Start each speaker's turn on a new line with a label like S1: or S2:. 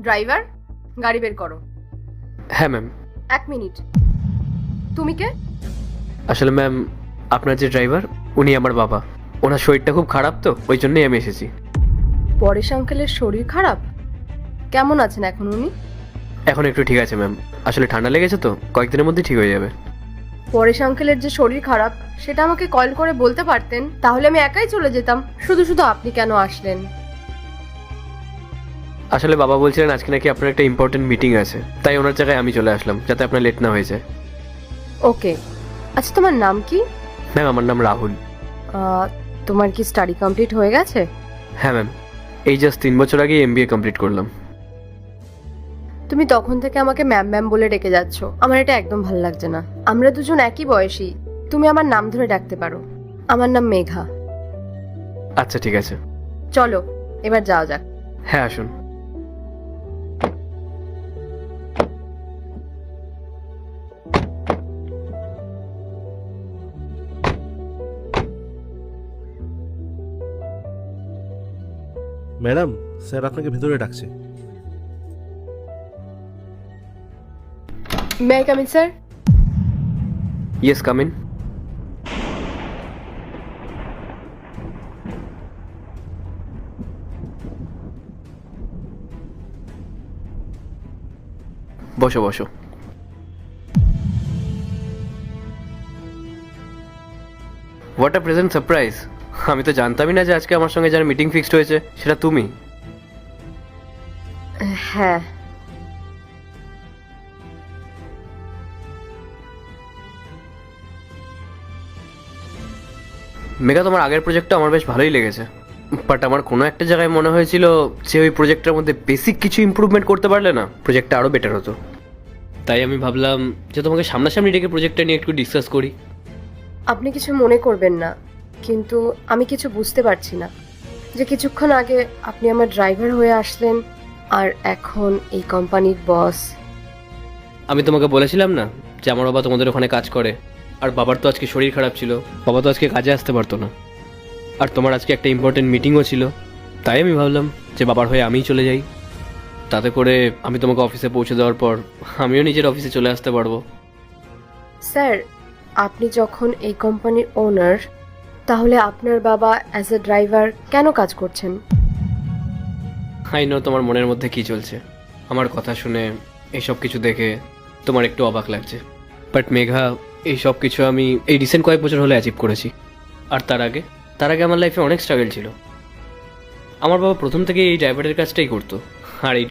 S1: Driver, গাড়ি বের করো।
S2: হ্যাঁ ম্যাম।
S1: 1 মিনিট। তুমি কে?
S2: আসলে ম্যাম, আপনার যে ড্রাইভার উনি আমার বাবা। ওনার শরীরটা খুব খারাপ, তো ওই জন্যই আমি এসেছি।
S1: পরেশ আঙ্কেলের শরীর খারাপ? কেমন আছেন এখন উনি?
S2: এখন একটু ঠিক আছে ম্যাম। আসলে ঠান্ডা লেগেছে তো, কয়েকদিনের মধ্যে ঠিক হয়ে যাবে।
S1: পরেশ আঙ্কেলের যে শরীর খারাপ সেটা আমাকে কল করে বলতে পারতেন, তাহলে আমি একাই চলে যেতাম। শুধু শুধু আপনি কেন আসলেন?
S2: আসলে বাবা বলছিলেন আজকে নাকি আপনার একটা ইম্পর্টেন্ট মিটিং আছে, তাই ওনার জায়গায় আমি চলে আসলাম, যাতে আপনার লেট না হয়ে যায়।
S1: ওকে। আচ্ছা, তোমার নাম কি?
S2: ম্যাম, আমার নাম রাহুল।
S1: তোমার কি স্টাডি কমপ্লিট হয়ে গেছে?
S2: হ্যাঁ ম্যাম, এই জাস্ট 3 বছর আগে MBA কমপ্লিট করলাম।
S1: তুমি তখন থেকে আমাকে ম্যাম ম্যাম বলে ডেকে যাচ্ছ, আমার এটা একদম ভালো লাগছে না। আমরা দুজন একই বয়সী, তুমি আমার নাম ধরে ডাকতে পারো। আমার নাম মেঘা।
S2: আচ্ছা ঠিক আছে।
S1: চলো এবার যাওয়া যাক।
S2: হ্যাঁ আসুন।
S3: ম্যাডাম, স্যার আপনাকে ভেতরে ডাকছে।
S1: May I come in sir?
S2: Yes, come in. বসো বসো। What a present surprise! আমি তো জানতামই না যে আজকে আমার সঙ্গে যার মিটিং ফিক্সড হয়েছে সেটা তুমি।
S1: হ্যাঁ।
S2: মেঘা, তোমার আগের প্রজেক্টটা আমার বেশ ভালোই লেগেছে, বাট আমার কোনো একটা জায়গায় মনে হয়েছিল যে ওই প্রজেক্টটার মধ্যে বেসিক কিছু ইমপ্রুভমেন্ট করতে পারলে না প্রজেক্টটা আরও বেটার হতো। তাই আমি ভাবলাম যে তোমাকে সামনাসামনি ডেকে প্রজেক্টটা নিয়ে একটু ডিসকাস করি।
S1: আপনি কিছু মনে করবেন না, কিন্তু আমি কিছু বুঝতে পারছি না যে কিছুক্ষণ আগে আপনি আমার ড্রাইভার হয়ে আসলেন, আর এখন এই কোম্পানির বস।
S2: আমি তোমাকে বলেছিলাম না যে আমার বাবা তোমাদের ওখানে কাজ করে, আর বাবার তো আজকে শরীর খারাপ ছিল, বাবা তো আজকে কাজে আসতে পারতো না, আর তোমার আজকে একটা ইম্পর্টেন্ট মিটিংও ছিল। তাই আমি ভাবলাম যে বাবার হয়ে আমিই চলে যাই, তাতে করে আমি তোমাকে অফিসে পৌঁছে দেওয়ার পর আমিও নিজের অফিসে চলে আসতে পারবো।
S1: স্যার, আপনি যখন এই কোম্পানির ওনার, তাহলে আপনার বাবা অ্যাজ এ ড্রাইভার কেন কাজ করছেন?
S2: আই নো তোমার মনের মধ্যে কি চলছে। আমার কথা শুনে, এইসব কিছু দেখে তোমার একটু অবাক লাগছে, বাট মেঘা, এই সব কিছু আমি এই রিসেন্ট কয়েক বছর হলে অ্যাচিভ করেছি। আর তার আগে আমার লাইফে অনেক স্ট্রাগল ছিল। আমার বাবা প্রথম থেকে এই ড্রাইভারের কাজটাই করতো, আর এই